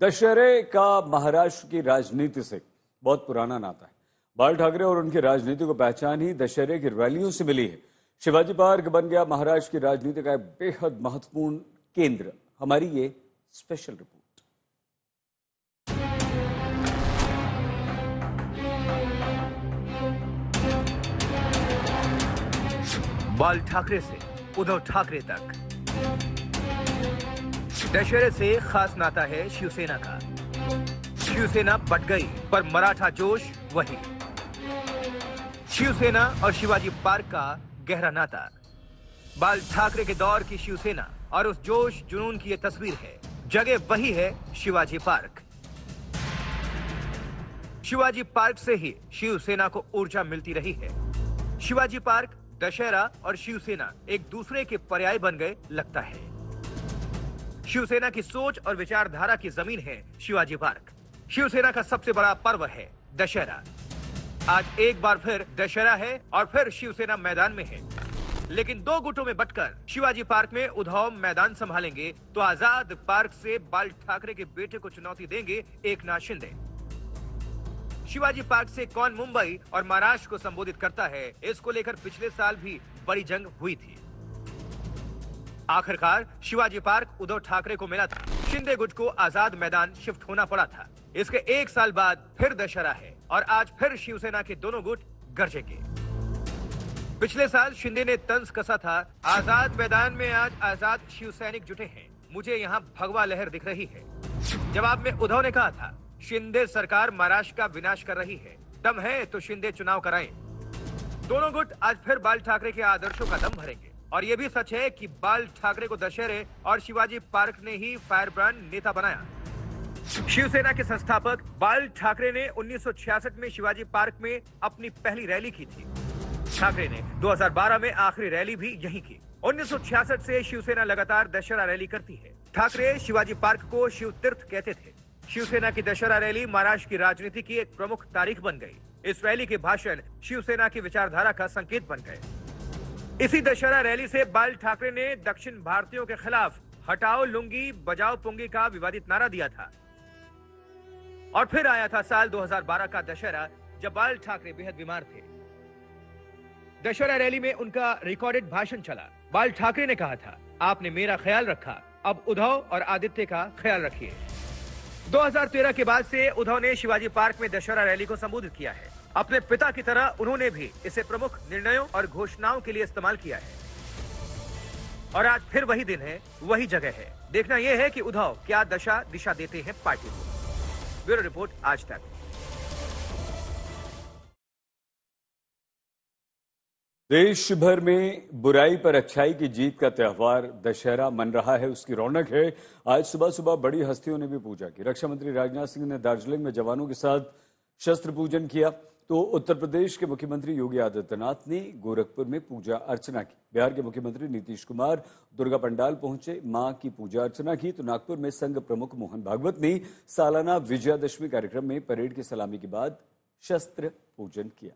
दशहरे का महाराष्ट्र की राजनीति से बहुत पुराना नाता है। बाल ठाकरे और उनकी राजनीति को पहचान ही दशहरे की रैलियों से मिली है। शिवाजी पार्क बन गया महाराष्ट्र की राजनीति का एक बेहद महत्वपूर्ण केंद्र। हमारी ये स्पेशल रिपोर्ट। बाल ठाकरे से उद्धव ठाकरे तक दशहरे से खास नाता है शिवसेना का। शिवसेना बट गई पर मराठा जोश वही। शिवसेना और शिवाजी पार्क का गहरा नाता। बाल ठाकरे के दौर की शिवसेना और उस जोश जुनून की ये तस्वीर है। जगह वही है शिवाजी पार्क। शिवाजी पार्क से ही शिवसेना को ऊर्जा मिलती रही है। शिवाजी पार्क, दशहरा और शिवसेना एक दूसरे के पर्याय बन गए लगता है। शिवसेना की सोच और विचारधारा की जमीन है शिवाजी पार्क। शिवसेना का सबसे बड़ा पर्व है दशहरा। आज एक बार फिर दशहरा है और फिर शिवसेना मैदान में है, लेकिन दो गुटों में बंटकर शिवाजी पार्क में उद्धव मैदान संभालेंगे तो आजाद पार्क से बाल ठाकरे के बेटे को चुनौती देंगे एकनाथ शिंदे। शिवाजी पार्क से कौन मुंबई और महाराष्ट्र को संबोधित करता है, इसको लेकर पिछले साल भी बड़ी जंग हुई थी। आखिरकार शिवाजी पार्क उद्धव ठाकरे को मिला था। शिंदे गुट को आजाद मैदान शिफ्ट होना पड़ा था। इसके एक साल बाद फिर दशहरा है और आज फिर शिवसेना के दोनों गुट गरजेंगे। पिछले साल शिंदे ने तंज कसा था, आजाद मैदान में आज आजाद शिव सैनिक जुटे हैं, मुझे यहाँ भगवा लहर दिख रही है। जवाब में उद्धव ने कहा था, शिंदे सरकार महाराष्ट्र का विनाश कर रही है, दम है तो शिंदे चुनाव कराएं। दोनों गुट आज फिर बाल ठाकरे के आदर्शों का दम भरेंगे। और यह भी सच है कि बाल ठाकरे को दशहरे और शिवाजी पार्क ने ही फायर ब्रांड नेता बनाया। शिवसेना के संस्थापक बाल ठाकरे ने 1966 में शिवाजी पार्क में अपनी पहली रैली की थी। ठाकरे ने 2012 में आखिरी रैली भी यहीं की। 1966 से शिवसेना लगातार दशहरा रैली करती है। ठाकरे शिवाजी पार्क को शिव तीर्थ कहते थे। शिवसेना की दशहरा रैली महाराष्ट्र की राजनीति की एक प्रमुख तारीख बन गई। इस रैली के भाषण शिवसेना की विचारधारा का संकेत बन गए। इसी दशहरा रैली से बाल ठाकरे ने दक्षिण भारतीयों के खिलाफ हटाओ लुंगी बजाओ पुंगी का विवादित नारा दिया था। और फिर आया था साल 2012 का दशहरा, जब बाल ठाकरे बेहद बीमार थे। दशहरा रैली में उनका रिकॉर्डेड भाषण चला। बाल ठाकरे ने कहा था, आपने मेरा ख्याल रखा, अब उद्धव और आदित्य का ख्याल रखिए। 2013 के बाद से उद्धव ने शिवाजी पार्क में दशहरा रैली को संबोधित किया है। अपने पिता की तरह उन्होंने भी इसे प्रमुख निर्णयों और घोषणाओं के लिए इस्तेमाल किया है। और आज फिर वही दिन है, वही जगह है। देखना यह है कि उद्धव क्या दिशा देते हैं पार्टी को। ब्यूरो रिपोर्ट, आज तक। देश भर में बुराई पर अच्छाई की जीत का त्योहार दशहरा मन रहा है, उसकी रौनक है। आज सुबह सुबह बड़ी हस्तियों ने भी पूजा की। रक्षा मंत्री राजनाथ सिंह ने दार्जिलिंग में जवानों के साथ शस्त्र पूजन किया, तो उत्तर प्रदेश के मुख्यमंत्री योगी आदित्यनाथ ने गोरखपुर में पूजा अर्चना की। बिहार के मुख्यमंत्री नीतीश कुमार दुर्गा पंडाल पहुंचे, मां की पूजा अर्चना की। तो नागपुर में संघ प्रमुख मोहन भागवत ने सालाना विजयादशमी कार्यक्रम में परेड की सलामी के बाद शस्त्र पूजन किया।